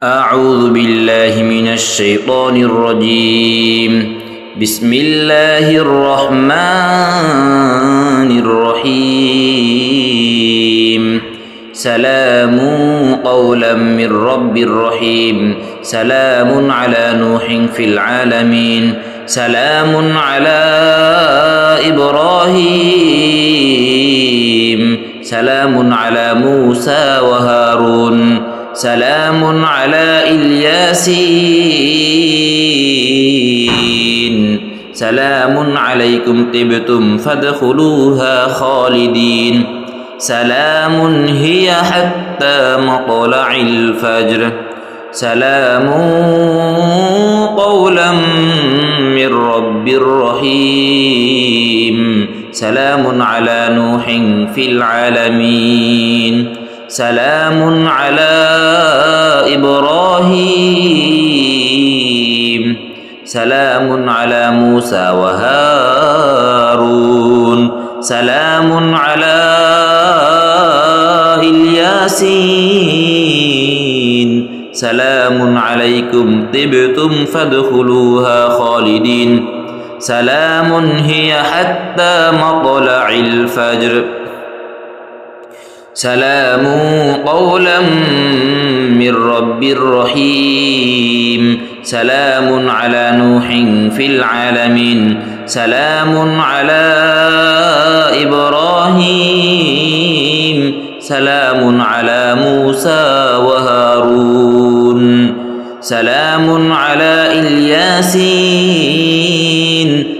أعوذ بالله من الشيطان الرجيم. بسم الله الرحمن الرحيم. سلام قولا من رب رحيم. سلام على نوح في العالمين. سلام على إبراهيم. سلام على موسى وهارون. سلام على الياسين. سلام عليكم طبتم فادخلوها خالدين. سلام هي حتى مطلع الفجر. سلام قولا من رب رحيم. سلام على نوح في العالمين. سلام على إبراهيم. سلام على موسى وهارون. سلام على الياسين. سلام عليكم طبتم فادخلوها خالدين. سلام هي حتى مطلع الفجر. سلام قولا من رب رحيم. سلام على نوح في العالمين. سلام على إبراهيم. سلام على موسى وهارون. سلام على الياسين.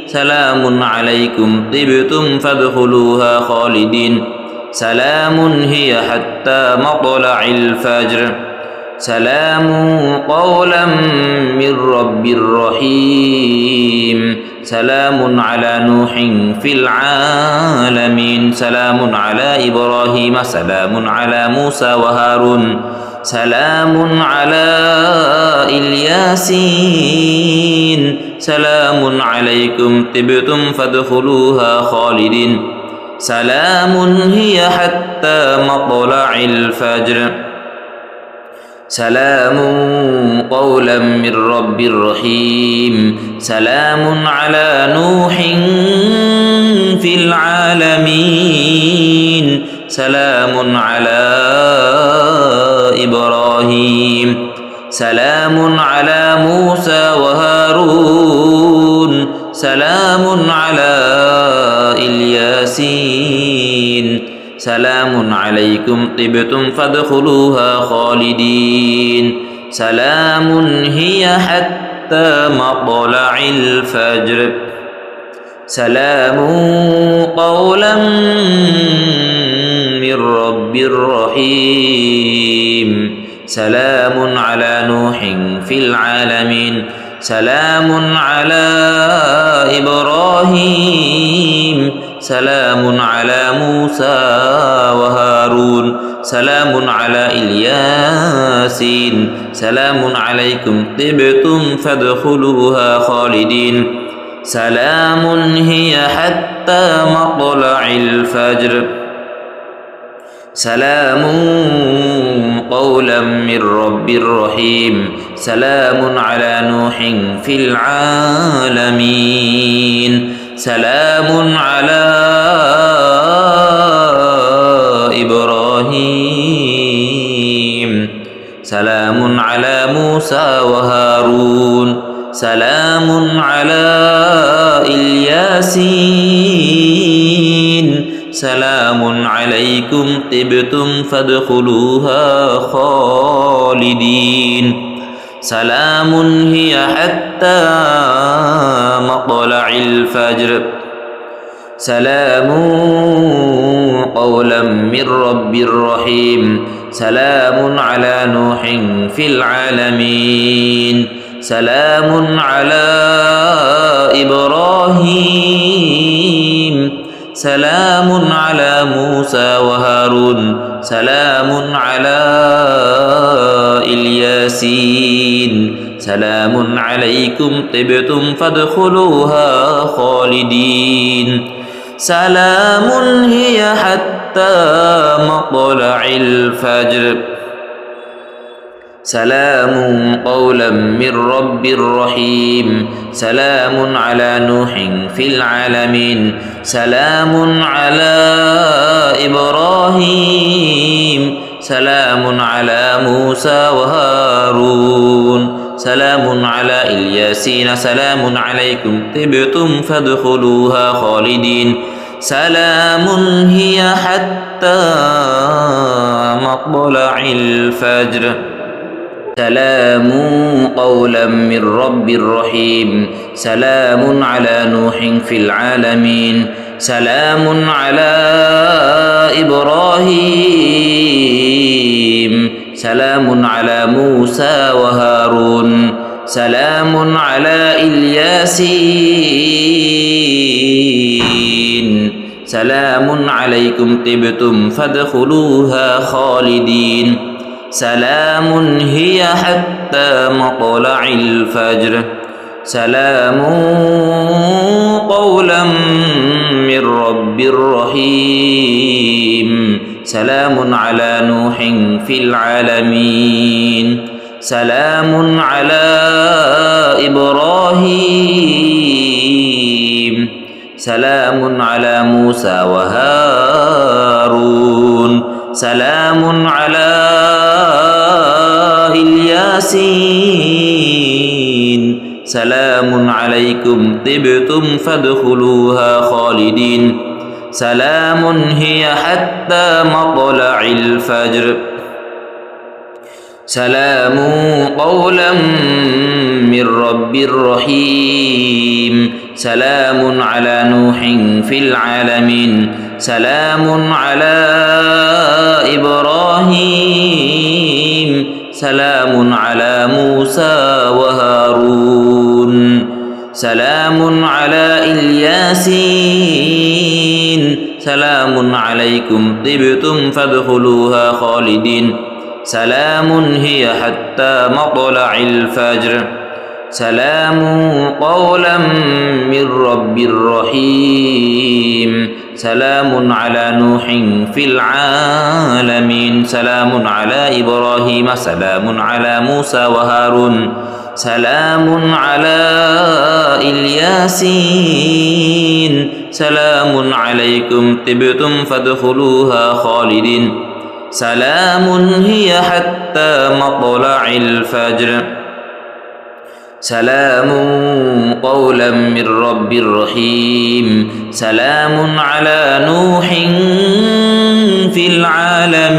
سلام عليكم طبتم فادخلوها خالدين. سلام هي حتى مطلع الفجر. سلام قولا من رب رحيم. سلام على نوح في العالمين. سلام على إبراهيم. سلام على موسى وهارون. سلام على الياسين. سلام عليكم طبتم فادخلوها خالدين. سلام هي حتى مطلع الفجر. سلام قولا من رب رحيم. سلام على نوح في العالمين. سلام على إبراهيم. سلام على موسى وهارون. سلام على الياسين. سلام عليكم طبتم فادخلوها خالدين. سلام هي حتى مطلع الفجر. سلام قولا من رب رحيم. سلام على نوح في العالمين. سلام على إبراهيم. سلام على موسى وهارون. سلام على الياسين. سلام عليكم طبتم فادخلوها خالدين. سلام هي حتى مطلع الفجر. سلام قولا من رب رحيم. سلام على نوح في العالمين. سلام على إبراهيم. سلام على موسى وهارون. سلام على الياسين. سلام عليكم طبتم فادخلوها خالدين. سلام هي حتى مطلع الفجر. سلام قولا من رب رحيم. سلام على نوح في العالمين. سلام على إبراهيم. سلام على موسى وهارون. سلام على الياسين. سلام عليكم طبتم فادخلوها خالدين. سلام هي حتى مطلع الفجر. سلام قولا من رب رحيم سلام على نوح في العالمين سلام على إبراهيم سلام على موسى وهارون سلام على الياسين سلام عليكم طبتم فادخلوها خالدين سلام هي حتى مطلع الفجر سلام قولا من رب رحيم سلام على نوح في العالمين سلام على إبراهيم سلام على موسى وهارون سلام على الياسين سلام عليكم طبتم فادخلوها خالدين سلام هي حتى مطلع الفجر سلام قولا من رب رحيم سلام على نوح في العالمين سلام على إبراهيم سلام على موسى وهارون سلام على الياسين سلام عليكم طبتم فادخلوها خالدين سلام هي حتى مطلع الفجر سلام قولا من رب رحيم سلام على نوح في العالمين سلام على إبراهيم سلام على موسى وهارون سلام على الياسين سلام عليكم طبتم فادخلوها خالدين سلام هي حتى مطلع الفجر سلام قولا من رب رحيم سلام على نوح في العالمين سلام على إبراهيم سلام على موسى وهارون سلام على الياسين سلام عليكم طبتم فادخلوها خالدين سلام هي حتى مطلع الفجر سلام قولا من رب رحيم سلام على نوح في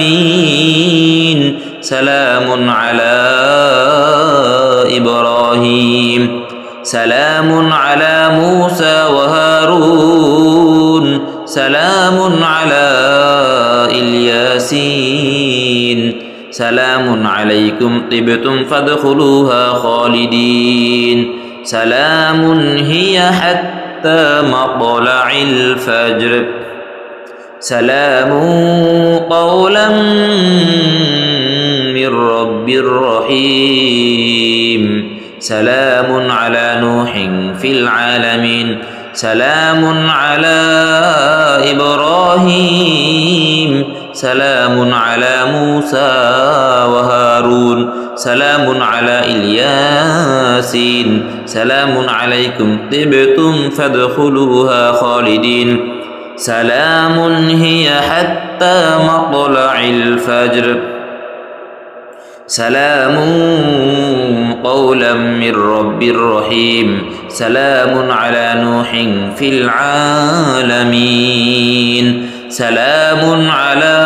العالمين سلام على إبراهيم سلام على موسى وهارون سلام على الياسين سلام عليكم طبتم فادخلوها خالدين سلام هي حتى مطلع الفجر سلام قولا من رب رحيم سلام على نوح في العالمين سلام على إبراهيم سلام على موسى وهارون سلام على الياسين سلام عليكم طبتم فادخلوها خالدين سلام هي حتى مطلع الفجر سلام قولا من رب رحيم سلام على نوح في العالمين سلام على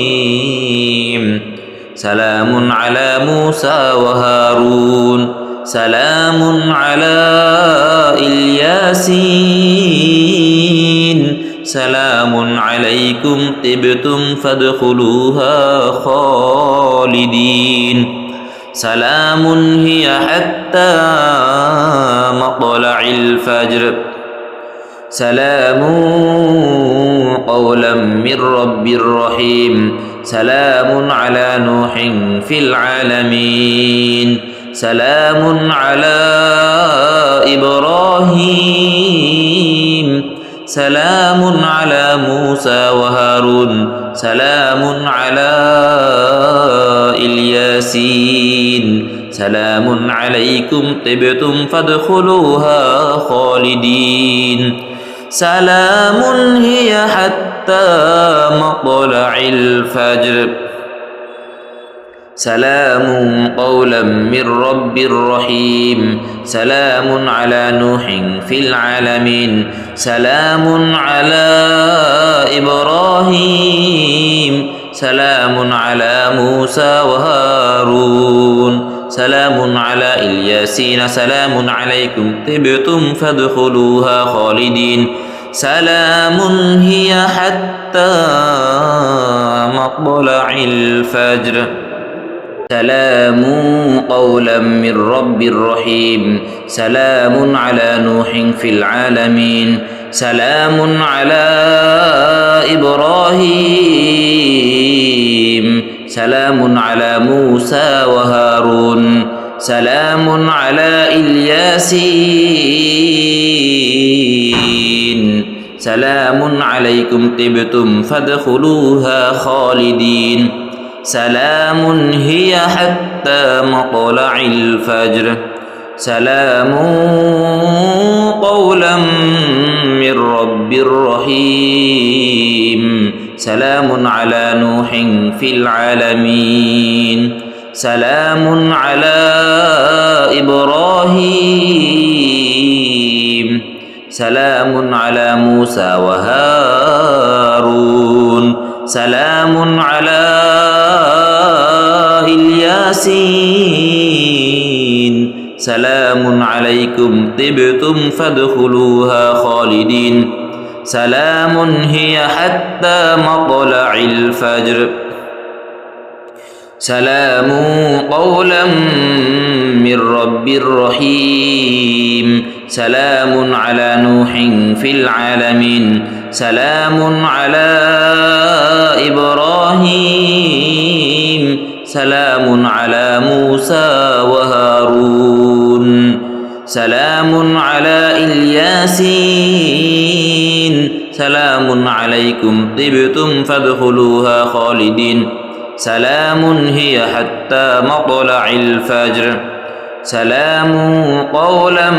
إبراهيم سلام على موسى وهارون سلام على الياسين سلام عليكم طبتم فادخلوها خالدين سلام هي حتى مطلع الفجر سلام قولا من رب رحيم سلام على نوح في العالمين سلام على إبراهيم سلام على موسى وهارون سلام على الياسين سلام عليكم طبتم فادخلوها خالدين سلام هي حتى مطلع الفجر سلام قولا من رب رحيم سلام على نوح في العالمين سلام على إبراهيم سلام على موسى وهارون سلام على الياسين سلام عليكم طبتم فادخلوها خالدين سلام هي حتى مطلع الفجر سلام قولا من رب رحيم سلام على نوح في العالمين سلام على إبراهيم سلام على موسى وهارون سلام على الياسين سلام عليكم طبتم فادخلوها خالدين سلام هي حتى مطلع الفجر سلام قولا من رب رحيم سلام على نوح في العالمين سلام على إبراهيم سلام على موسى وهارون سلام على الياسين سلام عليكم طبتم فادخلوها خالدين سلام هي حتى مطلع الفجر سلام قولا من رب رحيم سلام على نوح في العالمين سلام على إبراهيم سلام على موسى وهارون سلام على الياسين سلام عليكم طبتم فادخلوها خالدين سلام هي حتى مطلع الفجر سلام قولا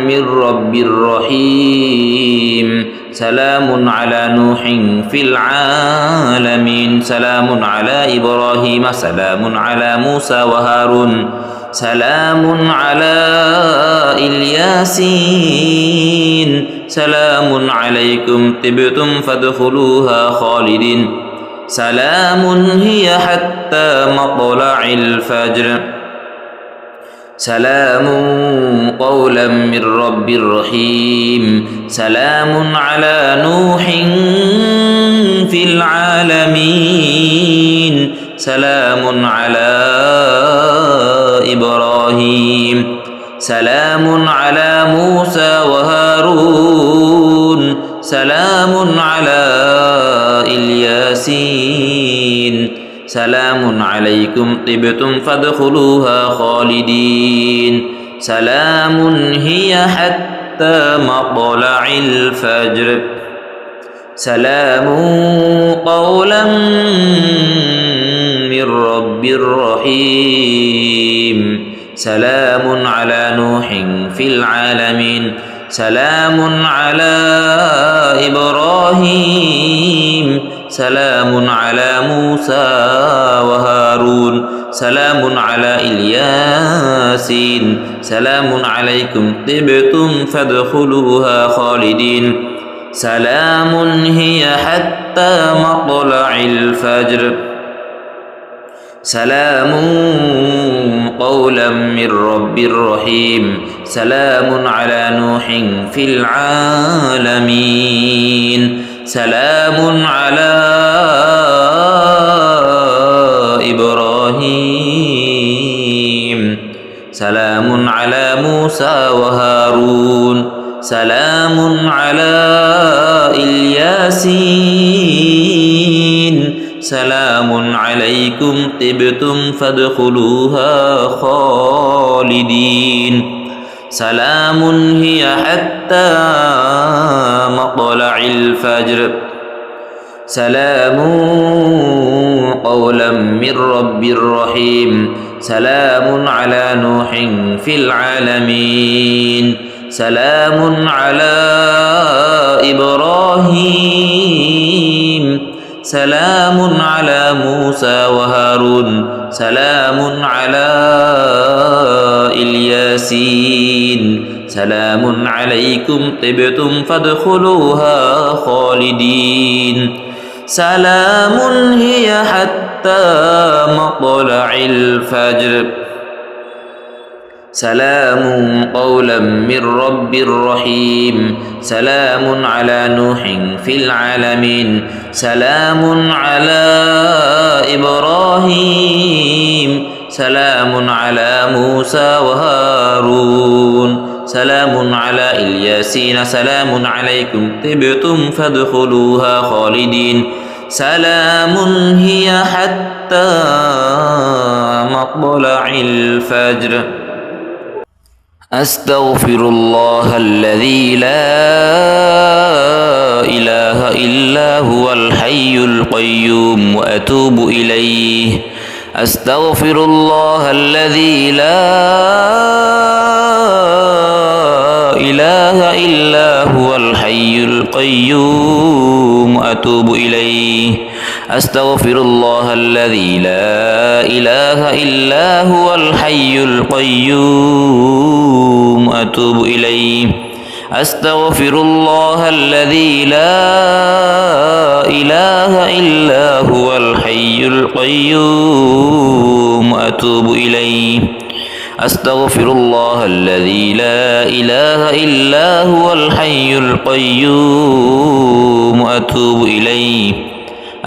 من رب رحيم سلام على نوح في العالمين سلام على إبراهيم سلام على موسى وهارون سلام على الياسين سلام عليكم طبتم فادخلوها خالدين سلام هي حتى مطلع الفجر سلام قولا من رب رحيم سلام على نوح في العالمين سلام على إبراهيم سلام على موسى وهارون سلام على الياسين سلام عليكم طبتم فادخلوها خالدين سلام هي حتى مطلع الفجر سلام قولا من رب رحيم سلام على نوح في العالمين سلام على إبراهيم سلام على موسى وهارون سلام على الياسين سلام عليكم طبتم فادخلوها خالدين سلام هي حتى مطلع الفجر سلام قولا من رب رحيم سلام على نوح في العالمين سلام على إبراهيم سلام على موسى وهارون سلام على الياسين سلام عليكم طبتم فادخلوها خالدين سلام هي حتى مطلع الفجر سلام قولا من رب رحيم سلام على نوح في العالمين سلام على إبراهيم سلام على موسى وهارون سلام على الياسين سلام عليكم طبتم فادخلوها خالدين سلام هي حتى مطلع الفجر سلام قولا من رب رحيم سلام على نوح في العالمين سلام على إبراهيم سلام على موسى وهارون سلام على الياسين سلام عليكم طبتم فادخلوها خالدين سلام هي حتى مطلع الفجر أستغفر الله الذي لا إله إلا هو الحي القيوم وأتوب إليه أستغفر الله الذي لا إله إلا هو الحي القيوم أتوب إليه أستغفر الله الذي لا إله إلا هو الحي القيوم أتوب إليه أستغفر الله الذي لا إله إلا هو الحي القيوم أتوب إليه أستغفر الله الذي لا إله إلا هو الحي القيوم أتوب إليه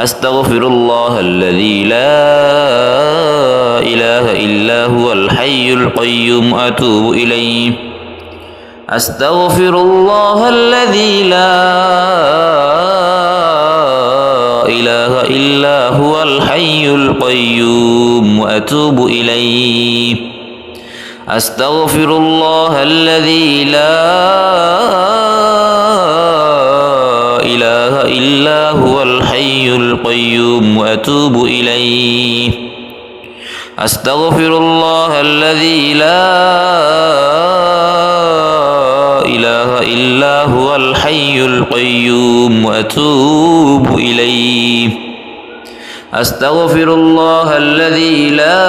أستغفر الله الذي لا إله إلا هو الحي القيوم أتوب إليه أستغفر الله الذي لا إله إلا هو الحي القيوم وأتوب إليه أستغفر الله الذي لا إله إلا هو الحي القيوم وأتوب إليه أستغفر الله الذي لا إله إلا هو الحي القيوم وأتوب إليه أستغفر الله الذي لا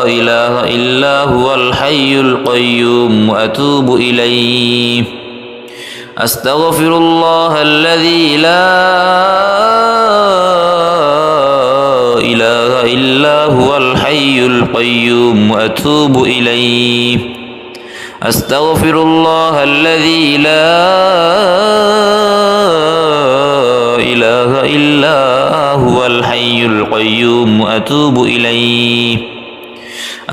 إله إلا هو الحي القيوم وأتوب إليه أستغفر الله الذي لا إله إلا هو الحي القيوم وأتوب إليه أستغفر الله الذي لا إله إلا هو الحي القيوم وأتوب إليه أستغفر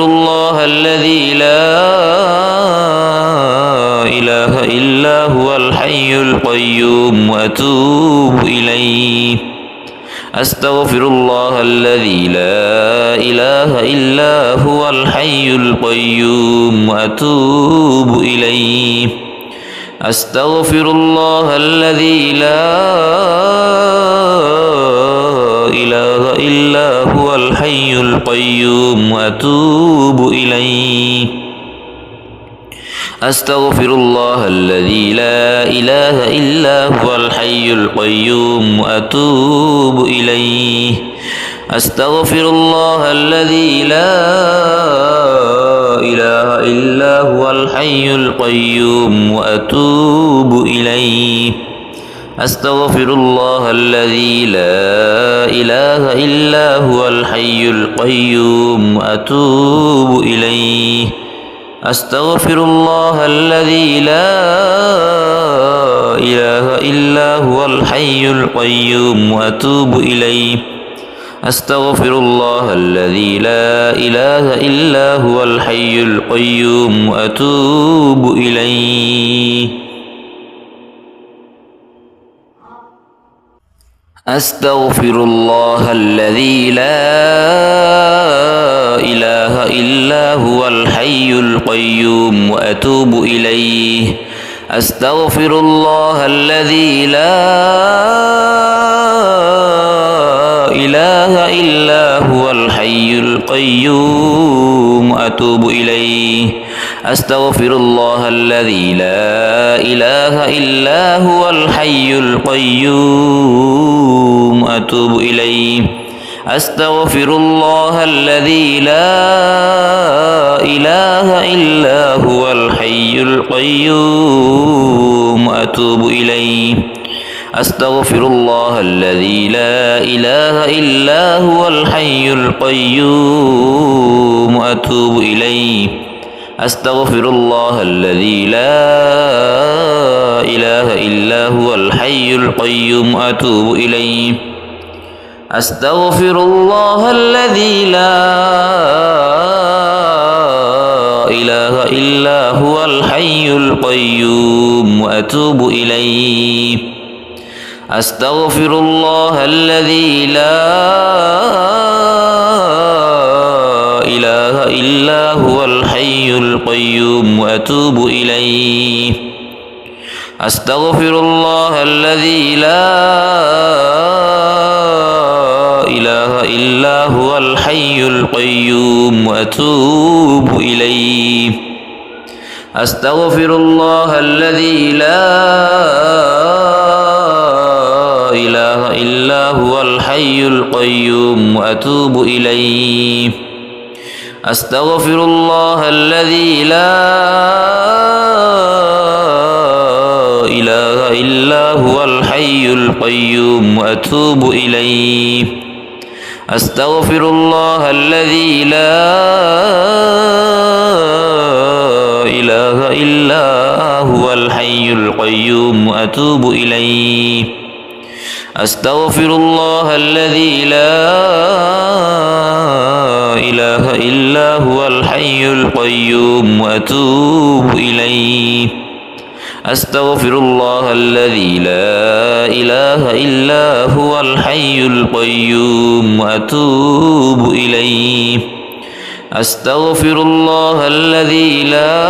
الله الذي لا إله إلا هو الحي القيوم وأتوب إليه أستغفر الله الذي لا إله إلا هو الحي القيوم وأتوب إليه أستغفر الله الذي لا إله إلا هو الحي القيوم وأتوب إليه أستغفر الله الذي لا إله إلا هو الحي القيوم وأتوب إليه أستغفر الله الذي لا إله إلا هو الحي القيوم وأتوب إليه أستغفر الله الذي لا إله إلا هو الحي القيوم وأتوب إليه أستغفر الله الذي لا إله إلا هو الحي القيوم وأتوب إليه أستغفر الله الذي لا إله إلا هو الحي القيوم وأتوب إليه أستغفر الله الذي لا إله إلا هو الحي القيوم وأتوب إليه أستغفر الله الذي لا إله إلا هو الحي القيوم أتوب إليه أستغفر الله الذي لا إله إلا هو الحي القيوم أتوب إليه أستغفر الله الذي لا إله إلا هو الحي القيوم أتوب إليه أستغفر الله الذي لا إله إلا هو الحي القيوم أتوب إليه أستغفر الله الذي لا إله إلا هو الحي القيوم أتوب إليه أستغفر الله الذي لا إله إلا هو الحي القيوم وأتوب إليه أستغفر الله الذي لا إله إلا هو الحي القيوم وأتوب إليه أستغفر الله الذي لا إله إلا هو الحي القيوم وأتوب إليه أستغفر الله الذي لا إله إلا هو الحي القيوم وأتوب إليه أستغفر الله الذي لا إله إلا هو الحي القيوم وأتوب إليه أستغفر الله الذي لا إله إلا هو الحي القيوم وأتوب إليه أستغفر الله الذي لا إله إلا هو الحي القيوم وأتوب إليه أستغفر الله الذي لا إله إلا هو الحي القيوم وأتوب إليه أستغفر الله الذي لا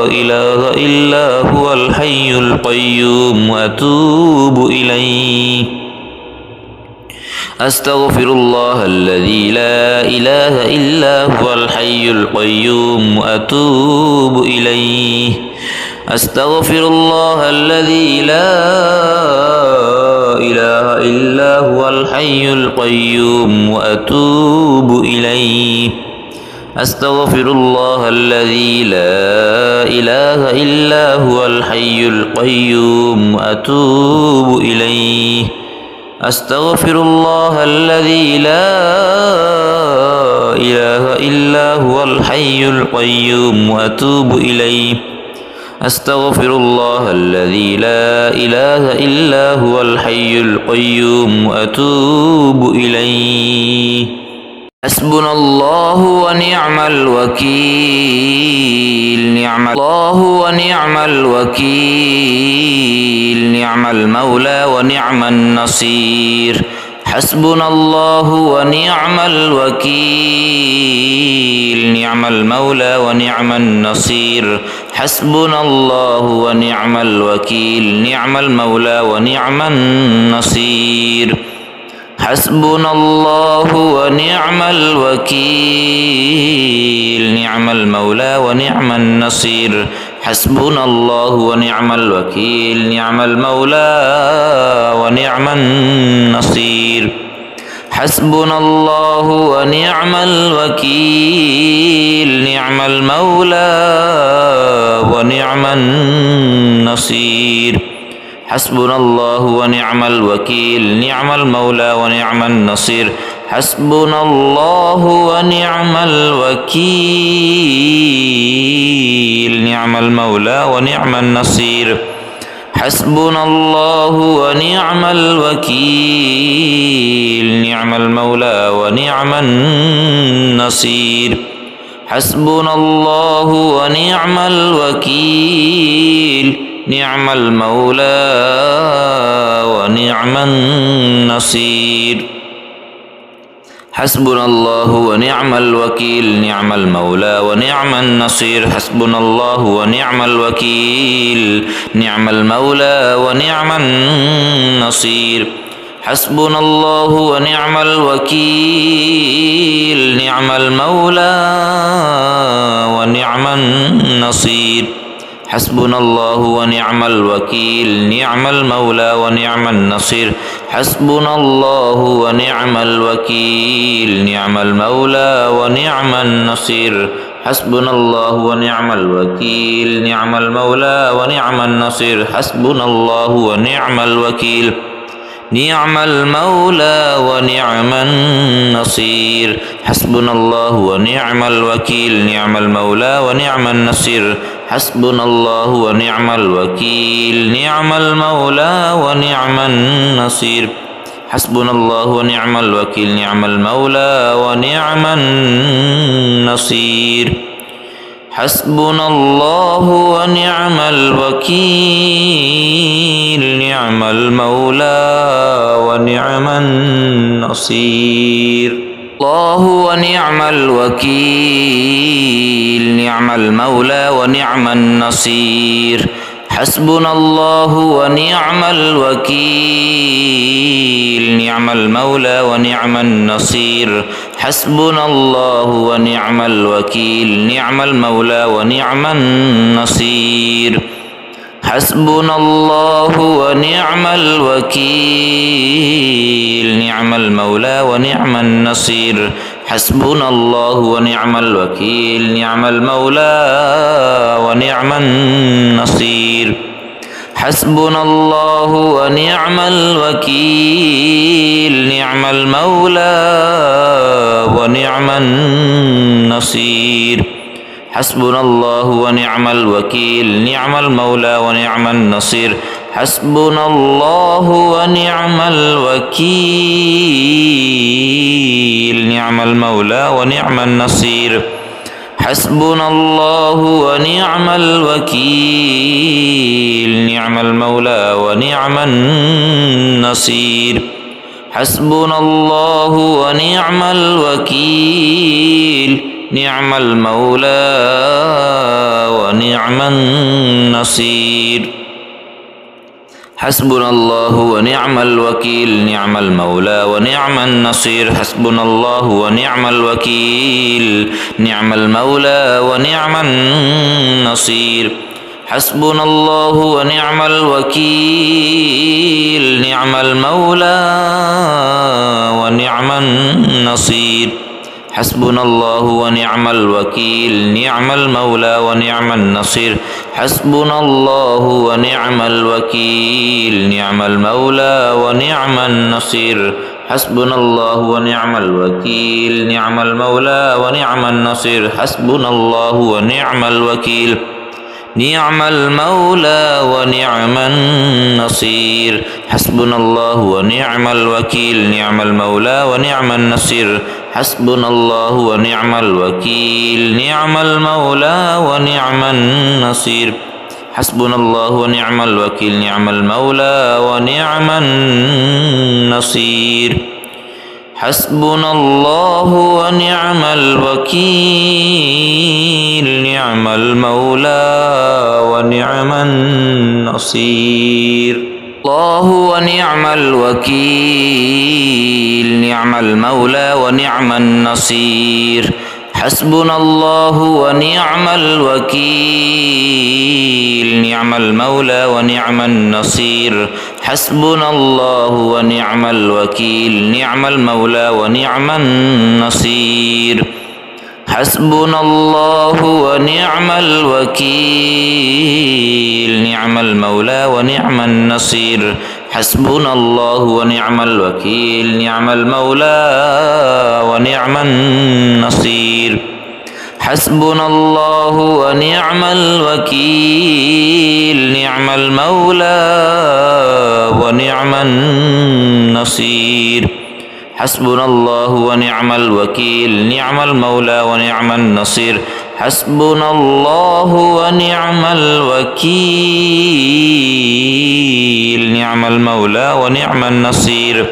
إله إلا هو الحي القيوم وأتوب إليه أستغفر الله الذي لا إله إلا هو الحي القيوم وأتوب إليه أستغفر الله الذي لا إله إلا هو الحي القيوم وأتوب إليه أستغفر الله الذي لا إله إلا هو الحي القيوم وأتوب إليه أستغفر الله الذي لا إله إلا هو الحي القيوم وأتوب إليه أستغفر الله الذي لا إله إلا هو الحي القيوم وأتوب إليه حسبنا الله ونعم الوكيل نعم الله ونعم الوكيل نعم المولى ونعم النصير حسبنا الله ونعم الوكيل نعم المولى ونعم النصير حسبنا الله ونعم الوكيل نعم المولى ونعم النصير حسبنا الله ونعم الوكيل نعم المولى ونعم النصير حسبنا الله ونعم الوكيل نعم المولى ونعم النصير حسبنا الله ونعم الوكيل نعم المولى ونعم النصير حسبنا الله ونعم الوكيل نعم المولى ونعم النصير حسبنا الله ونعم الوكيل نعم المولى ونعم النصير حسبنا الله ونعم الوكيل نعم المولى ونعم النصير حسبنا الله ونعم الوكيل نعم المولى ونعم النصير حسبنا الله ونعم الوكيل نعم المولى ونعم النصير حسبنا الله ونعم الوكيل نعم المولى ونعم النصير حسبنا الله ونعم الوكيل نعم المولى ونعم النصير حسبنا الله ونعم الوكيل نعم المولى ونعم النصير حسبنا الله ونعم الوكيل نعم المولى ونعم النصير حسبنا الله ونعم الوكيل نعم المولى ونعم النصير حسبنا الله ونعم الوكيل نعم المولى ونعم النصير حسبنا الله ونعم الوكيل نعم المولى ونعم النصير حسبنا الله ونعم الوكيل نعم المولى ونعم النصير حسبنا الله ونعم الوكيل نعم المولى ونعم النصير حسبنا الله ونعم الوكيل نعم المولى ونعم النصير الله ونعم الوكيل نعم المولى ونعم النصير حسبنا الله ونعم الوكيل نعم المولى ونعم النصير حسبنا الله ونعم الوكيل نعم المولى ونعم النصير حسبنا الله ونعم الوكيل نعم المولى ونعم النصير حسبنا الله ونعم الوكيل نعم المولى ونعم النصير حسبنا الله ونعم الوكيل نعم المولى ونعم النصير حسبنا الله ونعم الوكيل نعم المولى ونعم النصير حسبنا الله ونعم الوكيل نعم المولى ونعم النصير حسبنا الله ونعم الوكيل نعم المولى ونعم النصير حسبنا الله ونعم الوكيل نعم المولى ونعم النصير حسبنا الله ونعم الوكيل نعم المولى ونعم النصير حسبنا الله ونعم الوكيل نعم المولى ونعم النصير حسبنا الله ونعم الوكيل نعم المولى ونعم النصير حسبنا الله ونعم الوكيل نعم المولى ونعم النصير حسبنا الله ونعم الوكيل نعم المولى ونعم النصير حسبنا الله ونعم الوكيل نعم المولى ونعم النصير حسبنا الله ونعم الوكيل نعم المولى ونعم النصير حسبنا الله ونعم الوكيل نعم المولى ونعم النصير حسبنا الله ونعم الوكيل نعم المولى ونعم النصير حسبنا الله ونعم الوكيل نعم المولى ونعم النصير حسبنا الله ونعم الوكيل نعم المولى ونعم النصير الله ونعم الوكيل نعم المولى ونعم النصير حسبنا الله ونعم الوكيل نعم المولى ونعم النصير حسبنا الله ونعم الوكيل نعم المولى ونعم النصير حسبنا الله ونعم الوكيل نعم المولى ونعم النصير حسبنا الله ونعم الوكيل نعم المولى ونعم النصير حسبنا الله ونعم الوكيل نعم المولى ونعم النصير حسبنا الله ونعم الوكيل نعم المولى ونعم النصير حسبنا الله ونعم الوكيل نعم المولى ونعم النصير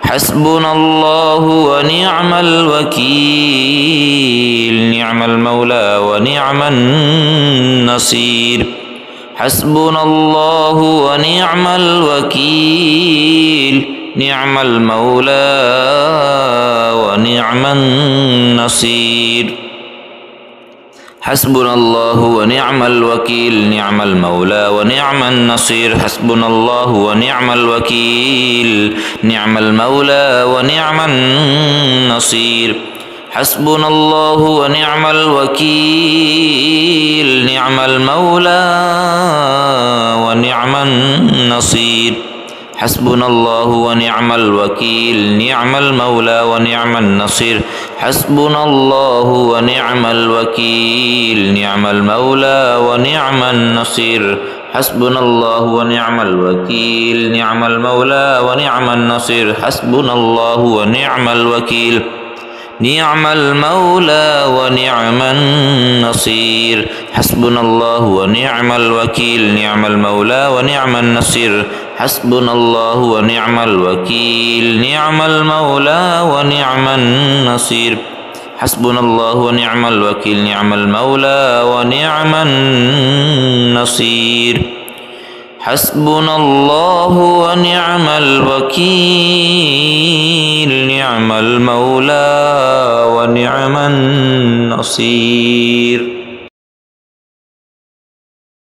حسبنا الله ونعم الوكيل نعم المولى ونعم النصير حسبنا الله ونعم الوكيل نعم المولى ونعم النصير حسبنا الله ونعم الوكيل نعم المولى ونعم النصير حسبنا الله ونعم الوكيل نعم المولى ونعم النصير حسبنا الله ونعم الوكيل نعم المولى ونعم النصير حسبنا الله ونعم الوكيل نعم المولى ونعم النصير حسبنا الله ونعم الوكيل نعم المولى ونعم النصير حسبنا الله ونعم الوكيل نعم المولى ونعم النصير حسبنا الله ونعم الوكيل نعم المولى ونعم النصير حسبنا الله ونعم الوكيل نعم المولى ونعم النصير حسبنا الله ونعم الوكيل نعم المولى ونعم النصير حسبنا الله ونعم الوكيل نعم المولى ونعم النصير حسبنا الله ونعم الوكيل نعم المولى ونعم النصير